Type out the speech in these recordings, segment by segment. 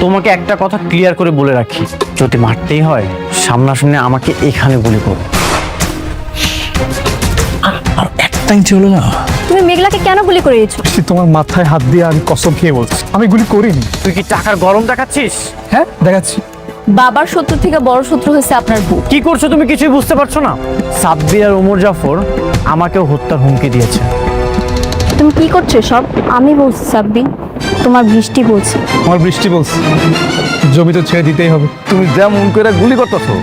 তোমাকে একটা কথা ক্লিয়ার করে বলে রাখি, যদি মারতেই হয় সামনাসামনি আমাকে এখানে গুলি করো। আর একটা ইঞ্চি হলো না। তুমি মেঘলাকে কেন গুলি করে দিয়েছো? তোমার মাথায় হাত দিয়ে আমি কসম খেয়ে বলছি আমি গুলি করিনি। তুই কি টাকার গরম দেখাচ্ছিস? হ্যাঁ দেখাচ্ছি। বাবার শত্রু থেকে বড় শত্রু হয়েছে আপনার বউ। কি করছো তুমি কিছুই বুঝতে পারছো না? সাব্বির আর ওমর জাফর আমাকেও হত্যার হুমকি দিয়েছে। তুমি কি করছো সব? আমি বলছি সাব্বি, তোমার বৃষ্টি বলছি। আমার বৃষ্টি বলছে জমি তো ছেড়ে দিতেই হবে। তুমি যেমন করে গুলি করতেছো,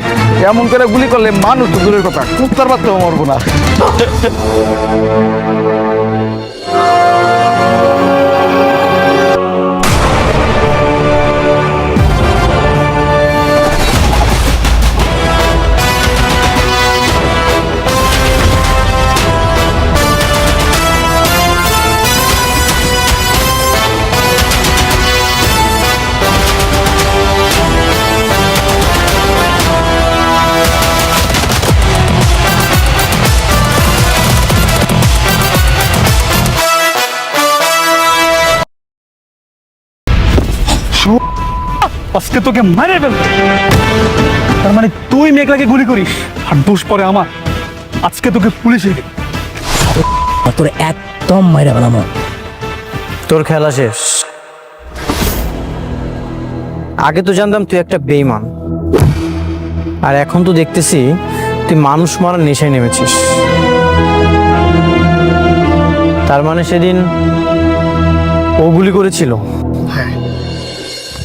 এমন করে গুলি করলে মানুষ তো দূরের কথা, কুত্তার বাচ্চাও মরবো না। আজকে তোকে মারে ফেলবো। তার মানে তুই মেঘলাকে গুলি করিস আর দোষ পরে আমার। আজকে তোকে পুলিশে তোর একদম মাইরা ফেলাম। তোর খেলা শেষ। আগে তো জানতাম তুই একটা বেঈমান, আর এখন তো দেখতেছি তুই মানুষ মারার নেশায় নেমেছিস। তার মানে সেদিন ও গুলি করেছিল?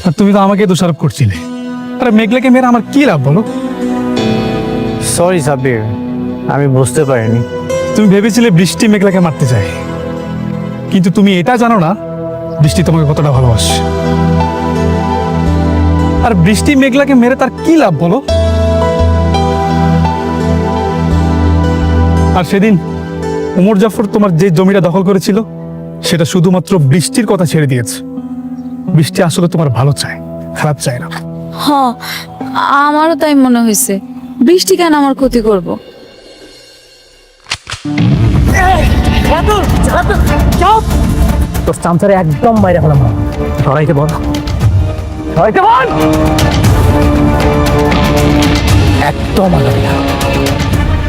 আর তুমি তো আমাকে দোষারোপ করছিলে। আরে মেঘলাকে মেরে আমার কি লাভ বলো? সরি সাব্বির, আমি বুঝতে পারিনি। তুমি ভেবেছিলে বৃষ্টি মেঘলাকে মারতে চায়, কিন্তু তুমি এটা জানো না বৃষ্টি তোমাকে কতটা ভালোবাসে। আর বৃষ্টি মেঘলাকে মেরে তার কি লাভ বলো? আর সেদিন ওমর জাফর তোমার যে জমিটা দখল করেছিল সেটা শুধুমাত্র বৃষ্টির কথা ছেড়ে দিয়েছে। বৃষ্টি আসলে তোমার ভালো চায়, খারাপ চায় না। হ্যাঁ, আমারও তাই মনে হয়েছে। বৃষ্টি কেন আমার ক্ষতি করব? তোর চামচারে একদম মাইরা ফেলাম। ধরাইতে বল, ধরাইতে বল। একদম আলাদা না,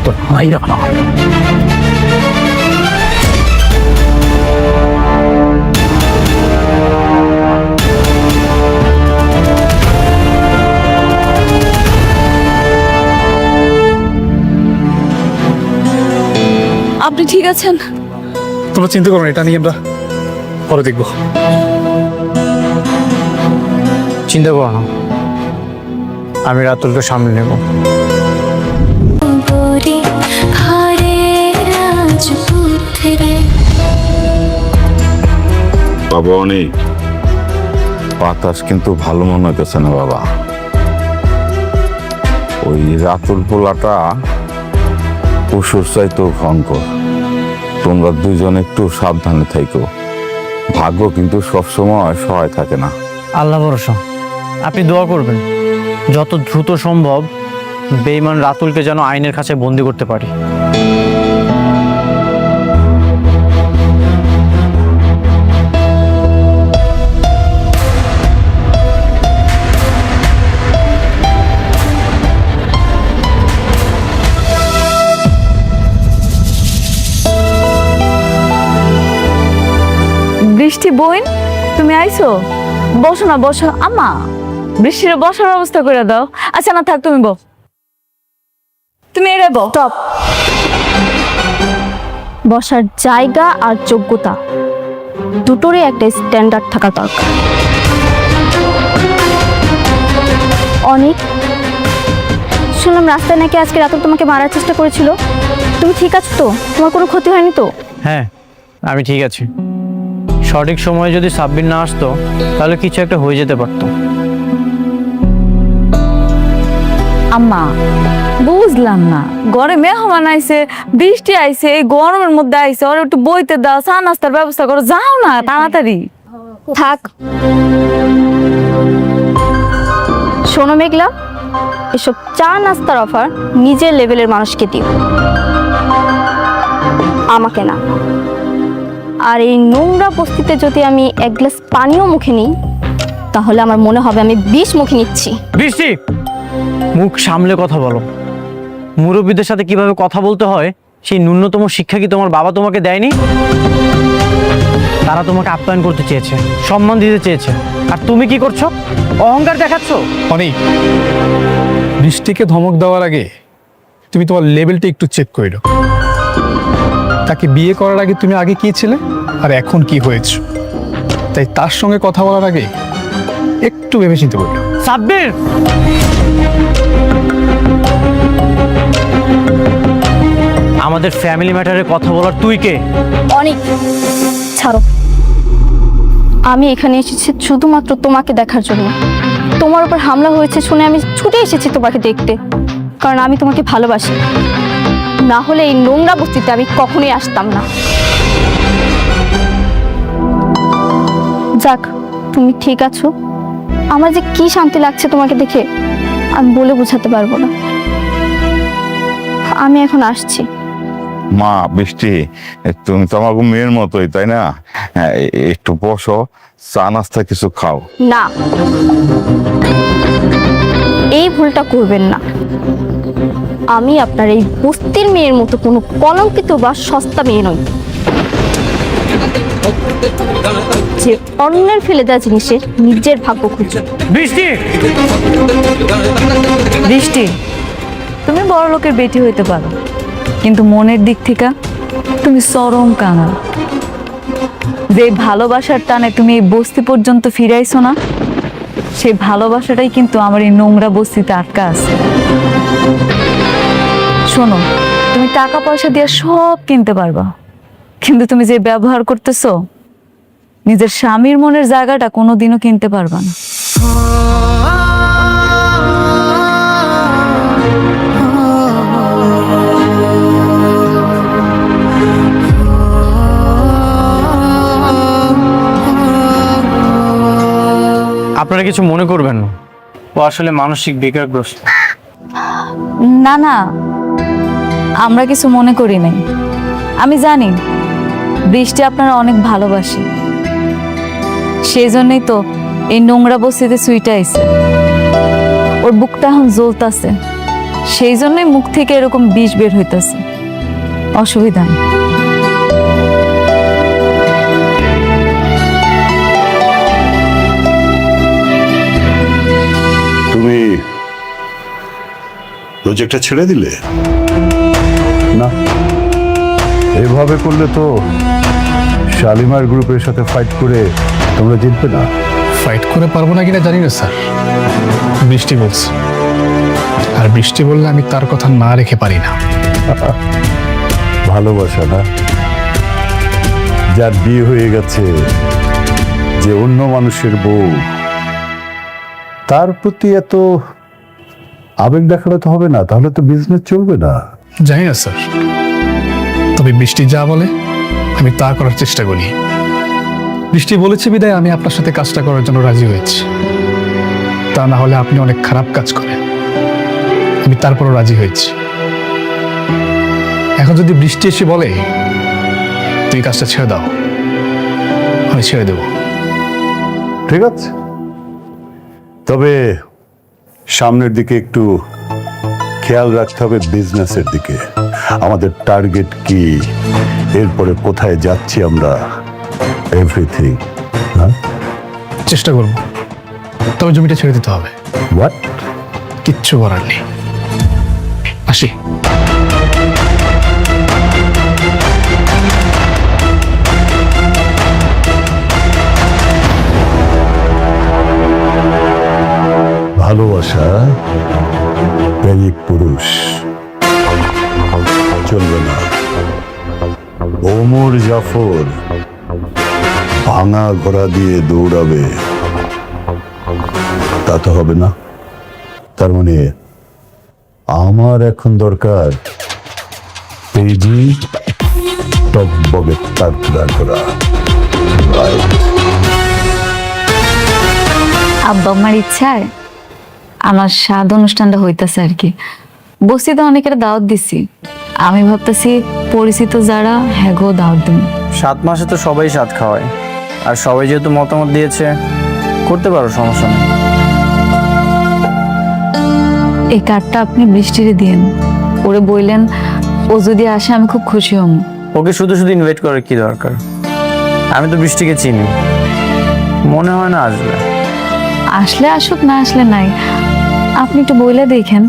তোর মাইরা ফেলাম। আপনি ঠিক আছেন? তোমরা চিন্তা করো না, এটা নিয়ে আমরা পরে দেখবো। চিন্তা করো না, আমি রাতুলকে সামনে নেব। বাবা অনেক বাতাস কিন্তু ভালো মনে হইতেছে না বাবা। ওই রাতুল পোলাটা পশুর চাইতো ভয়ঙ্কর। তোমরা দুজন একটু সাবধানে থাইকো। ভাগ্য কিন্তু সবসময় সহায় থাকে না। আল্লাহ ভরসা, আপনি দোয়া করবেন যত দ্রুত সম্ভব বেঈমান রাতুলকে যেন আইনের কাছে বন্দি করতে পারি। বৃষ্টি বোন, তুমি আইছো? বসো না, বসো। আম্মা, বৃষ্টির বসার ব্যবস্থা করে দাও। আচ্ছা না থাক, তুমি বস। তুমি এড়ে বস। স্টপ। বসার জায়গা আর যোগ্যতা দুটোরই একটা স্ট্যান্ডার্ড থাকা দরকার। অনেক শুনলাম রাস্তায় নাকি আজকে রাতে তোমাকে মারার চেষ্টা করেছিল। তুমি ঠিক আছো তো? তোমার কোনো ক্ষতি হয়নি তো? হ্যাঁ, আমি ঠিক আছি। সঠিক সময়ে যদি সাব্বির না আসতো তাহলে কিছু একটা হয়ে যেতে পারতো। আম্মা, বুঝলাম না, ঘরে মেহমান আইছে, বৃষ্টি আইছে, এই গরমের মধ্যে আইছে, ওর একটু বইতে দাও, চা নাস্তার ব্যবস্থা করো, যাও না তাড়াতাড়ি। থাক। শোনো মেঘলা, এসব চা নাস্তার অফার নিজের লেভেলের মানুষকে দিও, আমাকে না। আর এই নোংরা বস্তিতে যদি আমি এক গ্লাস পানিও মুখে নিই তাহলে আমার মনে হবে আমি বিষ মুখে নিচ্ছি। বৃষ্টি, মুখ সামলে কথা বলো। মুরব্বীদের সাথে কিভাবে কথা বলতে হয় সেই ন্যূনতম শিক্ষা কি তোমার বাবা তোমাকে দেয়নি? তারা তোমাকে আপ্যায়ন করতে চেয়েছে, সম্মান দিতে চেয়েছে, আর তুমি কি করছো? অহংকার দেখাচ্ছ। অনেক বৃষ্টিকে ধমক দেওয়ার আগে তুমি তোমার লেভেলটা একটু চেক করে নাও। তাকে বিয়ে করার আগে তুমি আগে কি ছিলে আর এখন কি হয়েছে, তাই তার সঙ্গে কথা বলার আগে একটু ভেবে চিন্তে বললো। সাব্বির, আমাদের ফ্যামিলি ম্যাটারে কথা বলার তুই কে? অনেক ছাড়ো, আমি এখানে এসেছি শুধুমাত্র তোমাকে দেখার জন্য। তোমার উপর হামলা হয়েছে শুনে আমি ছুটে এসেছি তোমাকে দেখতে, কারণ আমি তোমাকে ভালোবাসি। না হলে এই নোংরা বস্তিতে আমি কখনোই আসতাম না। যাক, তুমি ঠিক আছো। আমার যে কি শান্তি লাগছে তোমাকে দেখে আমি বলে বোঝাতে পারবো না। আমি এখন আসছি। মা বৃষ্টি, তুমি তো আমার মেয়ের মতোই, তাই না? একটু বসো, চা নাস্তা কিছু খাও। না, এই ভুলটা করবেন না। আমি আপনার এই বস্তির মেয়ের মতো কোনো কলঙ্কিত বা সস্তা মেয়ে নই, যে অন্যের ফেলে দেওয়া জিনিসের নিজের ভাগ্য খুঁজে। বৃষ্টি, বৃষ্টি, তুমি বড় লোকের বেটি হইতে পারো, কিন্তু মনের দিক থেকে তুমি চরম কাঙাল। যে ভালোবাসার টানে তুমি এই বস্তি পর্যন্ত ফিরাইছো না, সেই ভালোবাসাটাই কিন্তু আমার এই নোংরা বস্তিতে আটকা আছে। শোনো, তুমি টাকা পয়সা দিয়ে সব কিনতে পারবা, কিন্তু তুমি যে ব্যবহার করতেছো, নিজের স্বামীর মনের জায়গাটা কোনোদিনও কিনতে পারবা না। আপনারা কিছু মনে করবেন না, ও আসলে মানসিক বিকারগ্রস্ত। না না, আমরা কিছু মনে করি নাই। আমি জানি বৃষ্টি আপনারা অনেক ভালোবাসে, সেই জন্যই তো এই নোংরা বস্তিতে সুইটা আইছে। ওর বুকটা এখন জ্বলতাছে, সেই জন্যই মুখ থেকে এরকম বিষ বের হইতাছে। অসুবিধা নেই। তুমি প্রজেক্টটা ছেড়ে দিলে? না, এভাবে করলে তো শালিমার গ্রুপের সাথে ফাইট করে তোমরা জিতবে না। ফাইট করে পারবো না কিনা জানি না স্যার, বৃষ্টি বলছে, আর বৃষ্টি বললে আমি তার কথা না রেখে পারি না। ভালোবাসা না, যার বিয়ে হয়ে গেছে, যে অন্য মানুষের বউ, তার প্রতি এত আবেগ দেখালে তো হবে না, তাহলে তো বিজনেস চলবে না। জানি না স্যার, তবে বৃষ্টি যা বলে আমি তা করার চেষ্টা করি। বৃষ্টি বলেছে বিদায় আমি আপনার সাথে কাজটা করার জন্য রাজি হয়েছি। তা না হলে আপনি অনেক খারাপ কাজ করেন, আমি তারপরও রাজি হয়েছি। এখন যদি বৃষ্টি এসে বলে তুই কাজটা ছেড়ে দাও, আমি ছেড়ে দেব। ঠিক আছে, তবে সামনের দিকে একটু খেয়াল রাখতে হবে, বিজনেসের দিকে। আমাদের টার্গেট কি, এরপরে কোথায় যাচ্ছি আমরা, এভরিথিং। চেষ্টা করব, তবে জমিটা ছেড়ে দিতে হবে। হোয়াট? কিচ্ছু করার নেই, আসি। ভালোবাসা প্রেমিক পুরুষ চলবে না। ওমর জাফর ভাঙা ঘোড়া দিয়ে দৌড়াবে, তা তো হবে না। তার মানে আমার এখন দরকার তেজি টকবগে তাড়া করা। আব্বা আমার ইচ্ছায় আমার স্বাদ অনুষ্ঠানটা হইতাছে আর কি। বস্তিতে অনেকের দাওয়াত দিছি, আমি ভাবতেছি পরিচিত যারা হ্যাগো দাওয়াত দিন। 7 মাসে তো সবাই স্বাদ খাওয়ায়, আর সবাই যেহেতু মতামত দিয়েছে করতে পারো, সমস্যা নেই। এই কার্ডটা আপনি বৃষ্টিরে দিন, ওরে বললেন ও যদি আসে আমি খুব খুশি হব। ওকে শুধু শুধু ইনভাইট করার কি দরকার? আমি তো বৃষ্টিকে চিনি, মনে হয় না আসবে। আসলে আসুক, না আসলে নাই, আপনি একটু বইলে দেখেন।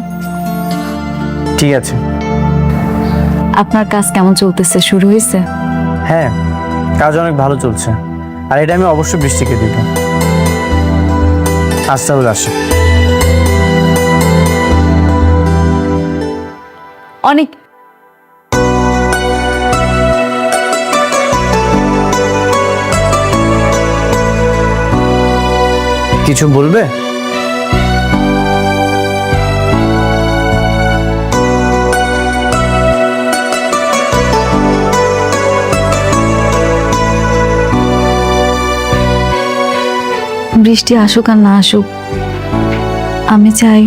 ঠিক আছে। আপনার কাজ কেমন চলতেছে, শুরু হয়েছে? হ্যাঁ, কাজ অনেক ভালো চলছে, আর এটা আমি অবশ্যই বৃষ্টিকে দিব। আজ তাহলে আসি। অনেক কিছু বলবে? বৃষ্টি আসুক আর না আসুক, আমি চাই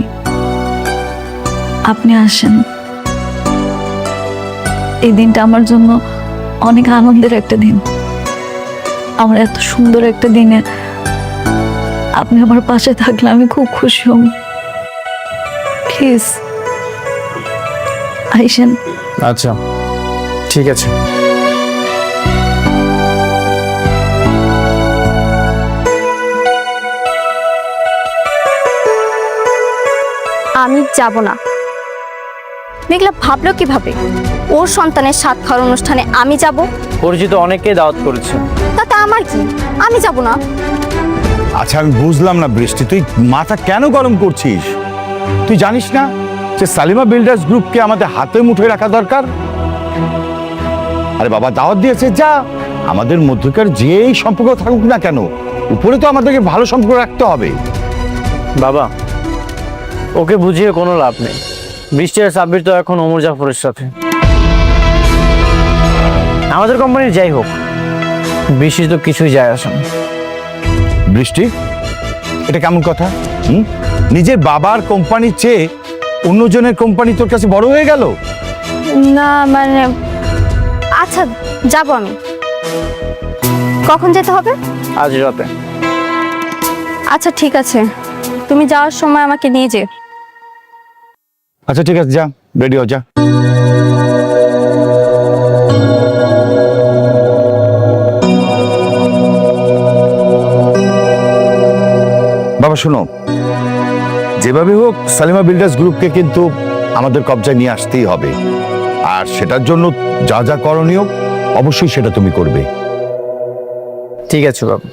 আপনি আসেন। এই দিনটা আমার জন্য অনেক আনন্দের একটা দিন। আমার এত সুন্দর একটা দিনে আপনি আমার পাশে থাকলে আমি খুব খুশি হব। প্লিজ আইসেন। আচ্ছা, ঠিক আছে। আমি যাব না। মেঘলা ভাবলো কিভাবে ওর সন্তানের সাত খাওয়ার অনুষ্ঠানে আমি যাব? পরিচিত অনেকেই দাওয়াত করেছে। তাতে আমার কি? আমি যাব না। আচ্ছা আমি বুঝলাম না বৃষ্টি, তুই মাথা কেন গরম করছিস? তুই জানিস না যে সালিমা বিল্ডার্স গ্রুপকে আমাদের হাতে মুঠোয় রাখা দরকার? আরে বাবা দাওয়াত দিয়েছে, যা, আমাদের মধ্যকার যেই সম্পর্ক থাকুক না কেন, উপরে তো আমাদেরকে ভালো সম্পর্ক রাখতে হবে। বাবা, ওকে বুঝিয়ে কোনো লাভ নেই। বৃষ্টি আর সাব্বির তো এখন ওমর জাফরের সাথে। আমাদের কোম্পানির যাই হোক, বৃষ্টি তো কিছুই যায় আসে না। বৃষ্টি, এটা কেমন কথা? নিজের বাবার কোম্পানির চেয়ে অন্যজনের কোম্পানি তোর কাছে বড় হয়ে গেল? না মানে, আচ্ছা যাব আমি। কখন যেতে হবে? আজ রাতে। আচ্ছা ঠিক আছে, তুমি যাওয়ার সময় আমাকে নিয়ে যে। আচ্ছা ঠিক আছে, যা, রেডি হ, যা। বাবা শোনো, যেভাবে হোক সালিমা বিল্ডার্স গ্রুপকে কিন্তু আমাদের কবজায় নিয়ে আসতেই হবে, আর সেটার জন্য যা যা করণীয় অবশ্যই সেটা তুমি করবে। ঠিক আছে বাবা।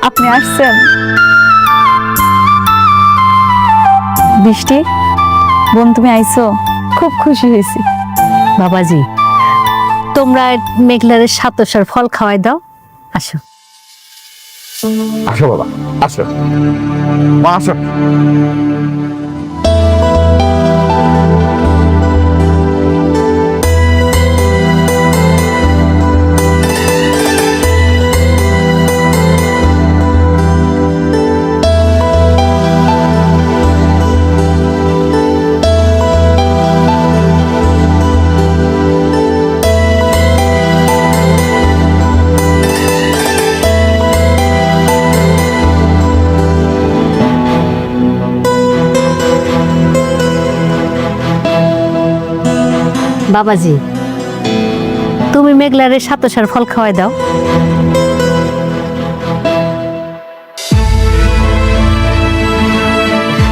আপনি আসছেন? বৃষ্টি বোন, তুমি আইছো, খুব খুশি হয়েছি। বাবাজি, তোমরা মেঘলারের সাতসার ফল খাওয়াই দাও। আসো। আসো বাবা, আসো মা, আসো। বাবাজি, তুমি মেঘলারের সাতসার ফল খাওয়াই দাও।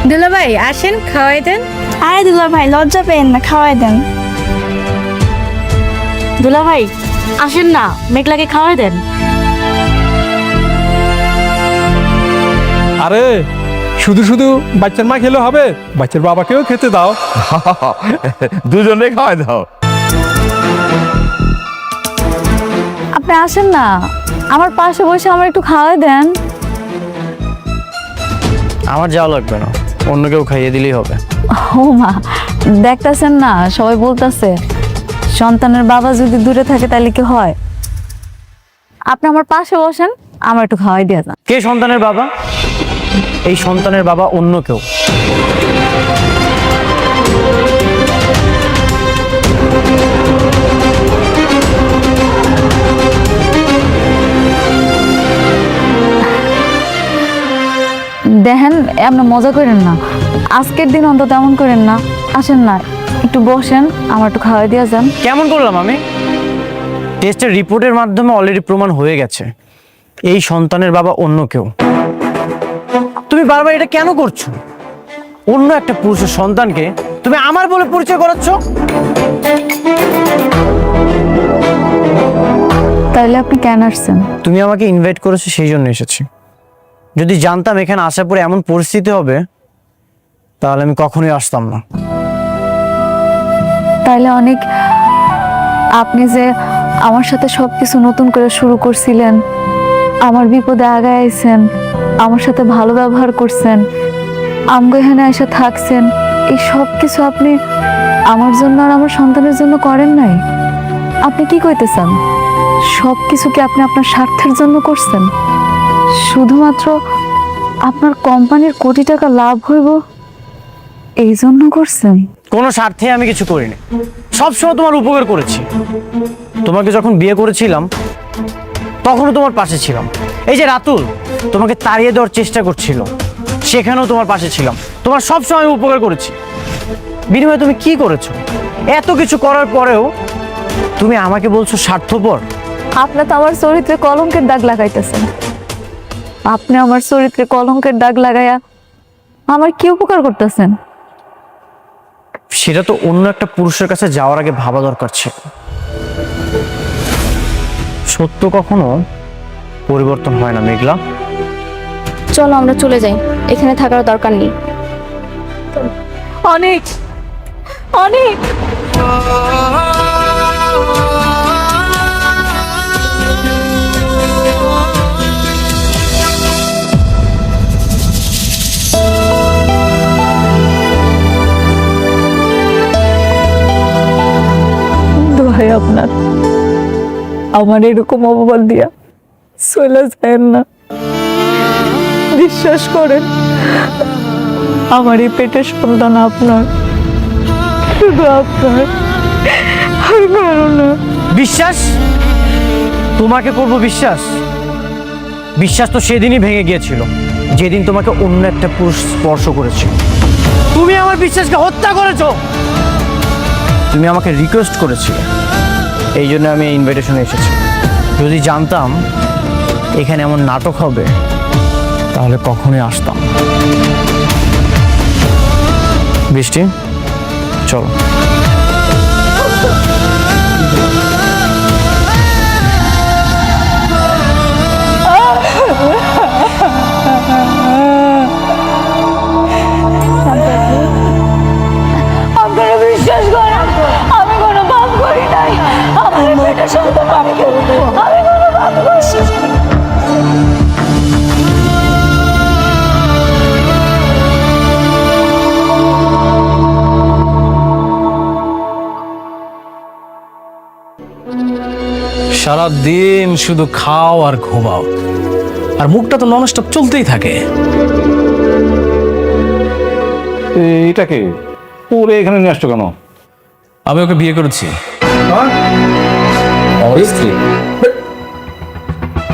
দুলাভাই আসেন, খাওয়াই দেন। আরে দুলার ভাই, লজ্জা পেয়েন না, খাওয়াই দেন। দুলাভাই আসেন না, মেঘলাকে খাওয়াই দেন। আরে শুধু শুধু বাচ্চার মা খেলে হবে, বাচ্চার বাবাকেও খেতে দাও। দুজনে খাওয়াই দাও। আপনি আসেন না, আমার পাশে বসে আমার একটু খাওয়াই দেন। আমার যাওয়া লাগবে না, অন্য কেউ খাইয়ে দিলেই হবে। ও মা, দেখতেছেন না সবাই বলতেছে সন্তানের বাবা যদি দূরে থাকে তাহলে কি হয়? আপনি আমার পাশে বসেন, আমার একটু খাওয়াই দিয়ে যান। কে সন্তানের বাবা? এই সন্তানের বাবা অন্য কেউ। দেখেন এমন মজা করেন না, আজকের দিন অন্তত এমন করেন না। আসেন না, একটু বসেন, আমার একটু খাওয়াই দিয়ে যান। কেমন করলাম আমি? টেস্টের রিপোর্টের মাধ্যমে অলরেডি প্রমাণ হয়ে গেছে এই সন্তানের বাবা অন্য কেউ। তুমি বারবার এটা কেন করছো? অন্য একটা পুরুষের সন্তানকে তুমি আমার বলে পরিচয় করাচ্ছ। তাইলে আপনি কেন আসছেন? তুমি আমাকে ইনভাইট করেছো, সেই জন্য এসেছি। যদি জানতাম এখানে আসার পরে এমন পরিস্থিতি হবে তাহলে আমি কখনোই আসতাম না। তাইলে অনেক, আপনি যে আমার সাথে সবকিছু নতুন করে শুরু করছিলেন, আমার বিপদে আগায় আইছেন, আমার সাথে ভালো ব্যবহার করছেন, আমগো এখানে এসে থাকছেন, এই সব কিছু আপনি আমার জন্য আর আমার সন্তানের জন্য করেন নাই? আপনি কি কইতেছেন? সব কিছু কি আপনি আপনার স্বার্থের জন্য করছেন? শুধুমাত্র আপনার কোম্পানির কোটি টাকা লাভ হইব এই জন্য করছেন? কোনো স্বার্থে আমি কিছু করিনি, সবসময় তোমার উপকার করেছি। তোমাকে যখন বিয়ে করেছিলাম তখনও তোমার পাশে ছিলাম। এই যে রাতুল তোমাকে তাড়িয়ে দেওয়ার চেষ্টা করছিল, সেখানেও তোমার পাশে ছিলাম। তোমার সবসময় আমি উপকার করেছি। বিনিময়ে তুমি কি করেছো? এত কিছু করার পরেও তুমি আমাকে বলছো স্বার্থপর। আপনি তো আমার চরিত্রে কলঙ্কের দাগ লাগাইতেছেন। আপনি আমার চরিত্রে কলঙ্কের দাগ লাগাইয়া আমার কি উপকার করতেছেন? সেটা তো অন্য একটা পুরুষের কাছে যাওয়ার আগে ভাবা দরকার ছিল। সত্য কখনো পরিবর্তন হয় না মেঘলা। চলো আমরা চলে যাই, এখানে থাকার দরকার নেই। অনেক অনেক দোহাই আপনার, আমার এরকম অপবাদ দিয়া চলে যায় না। বিশ্বাস করেন, আমার এই পেটের সন্তান আপনার, শুধু আপনার, আর কারো না। বিশ্বাস? তোমাকে করব বিশ্বাস? বিশ্বাস তো সেদিনই ভেঙে গিয়েছিল যেদিন তোমাকে অন্য একটা পুরুষ স্পর্শ করেছে। তুমি আমার বিশ্বাসকে হত্যা করেছো। তুমি আমাকে রিকোয়েস্ট করেছিলে, এই জন্য আমি এই ইনভাইটেশনে এসেছি। যদি জানতাম এখানে এমন নাটক হবে তাহলে কখনোই আসতাম। বৃষ্টি, চলো। আপনারা বিশ্বাস করেন, আমি কোনো পাপ করি নাই। আমার মেয়েটা সন্তান, আমি কোনো পাপ করি নাই। সারাদিন শুধু খাও আর ঘুমাও, আর মুখটা তো ননস্টপ চলতেই থাকে। এটাকে ওরে এখানে নিয়ে আসছো কেন? আমি ওকে বিয়ে করেছি।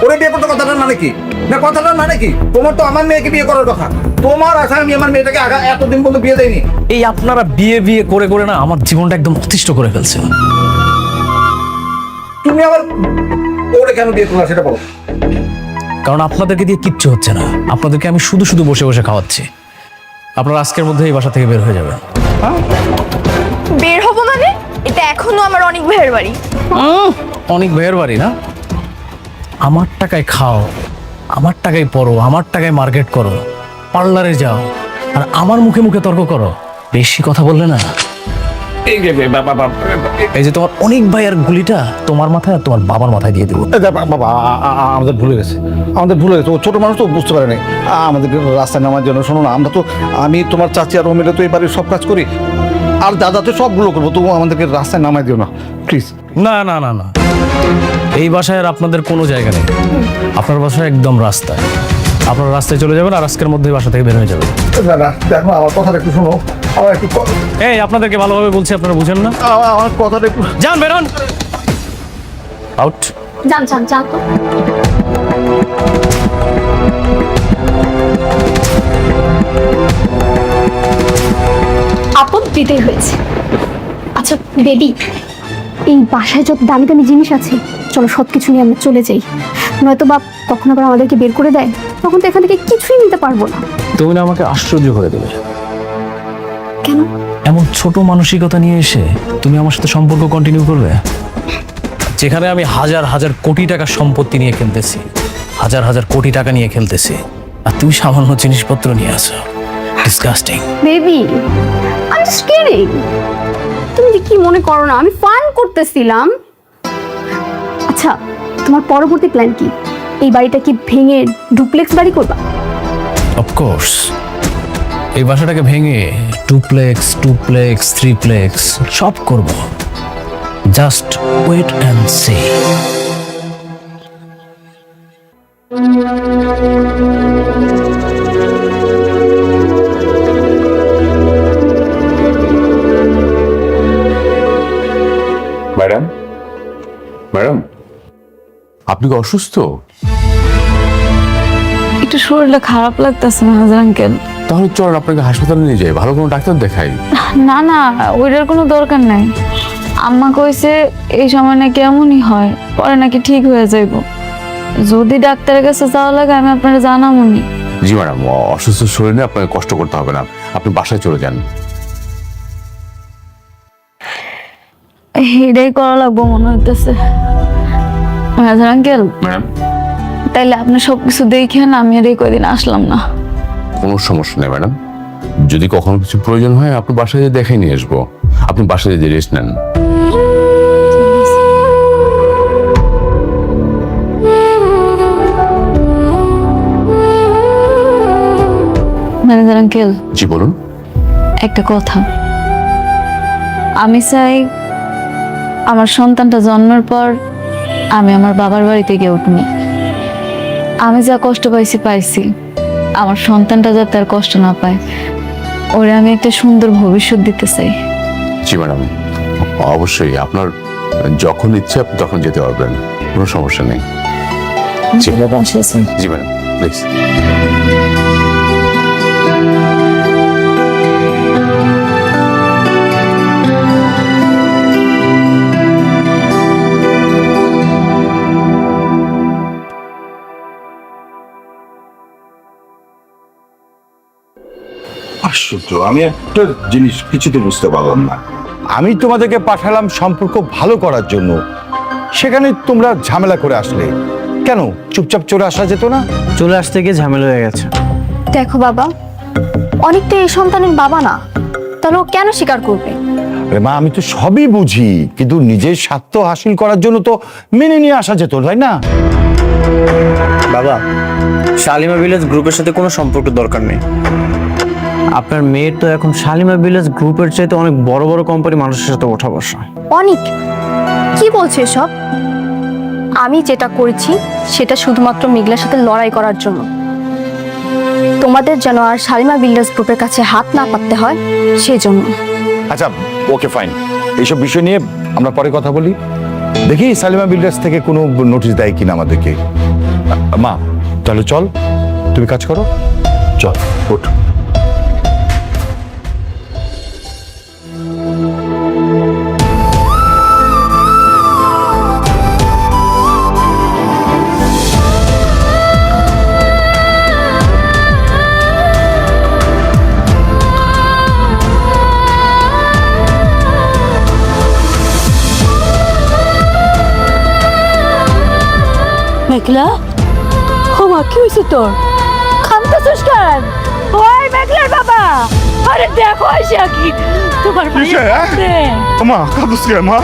ওরে বিয়ে করতে কথাটার মানে কি? না কথাটার মানে কি? তোমার তো আমার মেয়েকে বিয়ে করার কথা। তোমার আশা আমি আমার মেয়েটাকে এতদিন পর্যন্ত বিয়ে দেয়নি। এই আপনারা বিয়ে বিয়ে করে করে না আমার জীবনটা একদম অতিষ্ঠ করে ফেলছেন। তুমি আবার ওরে কেন বিয়ে করলা সেটা বলো। কারণ আপনাদেরকে দিয়ে কিচ্ছু হচ্ছে না, আপনাদেরকে আমি শুধু শুধু বসে বসে খাওয়াচ্ছি। আপনারা আজকের মধ্যে এই বাসা থেকে বের হয়ে যাবেন। বের হবো মানে? এটা এখনো আমার অনেক ভাইয়ের বাড়ি। অনেক ভাইয়ের বাড়ি না? আমার টাকায় খাও, আমার টাকায় পড়ো, আমার টাকায় মার্কেট করো, পার্লারে যাও, আর আমার মুখে মুখে তর্ক করো। বেশি কথা বললে না এই যে তোমার অনেক ভাইয়ের গুলিটা তোমার মাথায় আর তোমার বাবার মাথায় দিয়ে দেবো। বাবা আমাদের ভুলে গেছে, ও ছোট মানুষ তো বুঝতে পারে নাই আমাদেরকে রাস্তায় নামার জন্য। শোনো না, আমরা তো আমি তোমার চাচি আর ও মিলে তো এই বাড়ির সব কাজ করি, আর দাদা তো সবগুলো করবো, তবু আমাদেরকে রাস্তায় নামাই দিও না প্লিজ। না না না না, এই বাসায় আর আপনাদের কোনো জায়গা নেই। আপনার বাসা একদম রাস্তায়। আপনারা রাস্তায় চলে যাবেন আর আজকের মধ্যে বাসা থেকে বের হয়ে যাবেন। দেখো আমার কথাটা একটু শোনো, আমার একটু এই আপনাদেরকে ভালোভাবে বলছি, আপনারা বুঝেন না? আমার কথাটা একটু যান, বেরোন, আউট। যান যান যান তো। আপদ বিদায় হয়েছে। আচ্ছা বেবি, এই বাসায় যত দামি দামি জিনিস আছে, চলো সব কিছু নিয়ে আমরা চলে যাই, নয়তো বাপ তখন আবার আমাদেরকে বের করে দেয়, তখন তো এখান থেকে কিছুই নিতে পারবো না। তুমি না আমাকে আশ্চর্য করে দেবে। কেন? এমন ছোট মানসিকতা নিয়ে এসে তুমি আমার সাথে সম্পর্ক কন্টিনিউ করবে, যেখানে আমি হাজার হাজার কোটি টাকার সম্পত্তি নিয়ে খেলতেছি, হাজার হাজার কোটি টাকা নিয়ে খেলতেছি, আর তুমি সামান্য জিনিসপত্র নিয়ে আসো। Disgusting. Baby, I just kidding. তুমি যে কি মনে করো না, আমি ফান করতেছিলাম। আচ্ছা, তোমার পরবর্তী প্ল্যান কি? এই বাড়িটা কি ভেঙে ডুপ্লেক্স বাড়ি করবা? অফকোর্স, এই বাসাটাকে ভেঙে টুপ্লেক্স, টুপ্লেক্স, থ্রিপ্লেক্স সব করব। Just wait and see. Madam, madam, আপনি কি অসুস্থ? একটু শরীরটা খারাপ লাগতেছে মেজার আঙ্কেল। তাহলে চলেন আপনাকে হাসপাতালে নিয়ে যাই, ভালো কোনো ডাক্তার দেখাই। না না, ওইটার কোনো দরকার নাই। আম্মা কইছে এই সময় নাকি এমনই হয়, পরে নাকি ঠিক হয়ে যাইব। যদি ডাক্তারের কাছে যাওয়া লাগে আমি আপনারা জানামনি। জি ম্যাডাম, অসুস্থ শরীরে আপনাকে কষ্ট করতে হবে না, আপনি বাসায় চলে যান। এটাই করা লাগবো মনে হইতেছে। মেজার আঙ্কেল, ম্যাডাম, তাইলে আপনি সবকিছু দেখেন, আমি আর এই কয়দিন আসলাম না। কোনো সমস্যা নেই ম্যাডাম, যদি কখনো কিছু প্রয়োজন হয় আপনি বাসায় যেয়ে দেখে নিয়ে আসবো। আপনি বাসায় যেয়ে রেস্ট নেন। ম্যানেজার আঙ্কেল, জি বলুন। একটা কথা, আমি চাই আমার সন্তানটা জন্মের পর আমি আমার বাবার বাড়িতে গিয়ে উঠবো। আমি যা কষ্ট পাইছি, আমার সন্তানটা যাতে আর কষ্ট না পায়, ওরে আমি একটা সুন্দর ভবিষ্যৎ দিতে চাই। জি ম্যাডাম, অবশ্যই আপনার যখন ইচ্ছে আপনি তখন যেতে পারবেন, কোনো সমস্যা নেই। জি জি ম্যাডাম, প্লিজ। আশ্চর্য, আমি একটা জিনিস কিছুতে বুঝতে পারলাম না। আমি তোমাদেরকে পাঠালাম সম্পর্ক ভালো করার জন্য, সেখানে তোমরা ঝামেলা করে আসলে কেন? চুপচাপ চলে আসা যেত না? চলে আসতে গিয়ে ঝামেলা হয়ে গেছে। দেখো বাবা, অনেক তো এই সন্তানের বাবা না, তাহলে ও কেন স্বীকার করবে? আরে মা, আমি তো সবই বুঝি, কিন্তু নিজের স্বার্থ হাসিল করার জন্য তো মেনে নিয়ে আসা যেত, তাই না? বাবা, শালিমা ভিলেজ গ্রুপের সাথে কোনো সম্পর্ক দরকার নেই। আপনার মেয়ের তো এখন শালিমা ভিলেজ গ্রুপের চাইতে অনেক বড় বড় কোম্পানি মানুষের সাথে ওঠা বসা। অনেক কি বলছে সব? আমি যেটা করেছি সেটা শুধুমাত্র মেঘলার সাথে লড়াই করার জন্য। তোমাদের যেন আর শালিমা বিল্ডার্স গ্রুপের কাছে হাত না পাততে হয় সেই জন্য। আচ্ছা ওকে ফাইন, এইসব বিষয় নিয়ে আমরা পরে কথা বলি। দেখি সালিমা বিল্ডার্স থেকে কোনো নোটিশ দেয় কিনা আমাদেরকে। মা তাহলে চল, তুমি কাজ করো, চল ওঠ। মেঘলা, ও মা, কি হয়েছে তোর? কাঁদতেছিস কেন? ওই মেঘলার বাবা, আরে দেখো আয়শা কি তোমার ভাই মা কাঁদছিস মা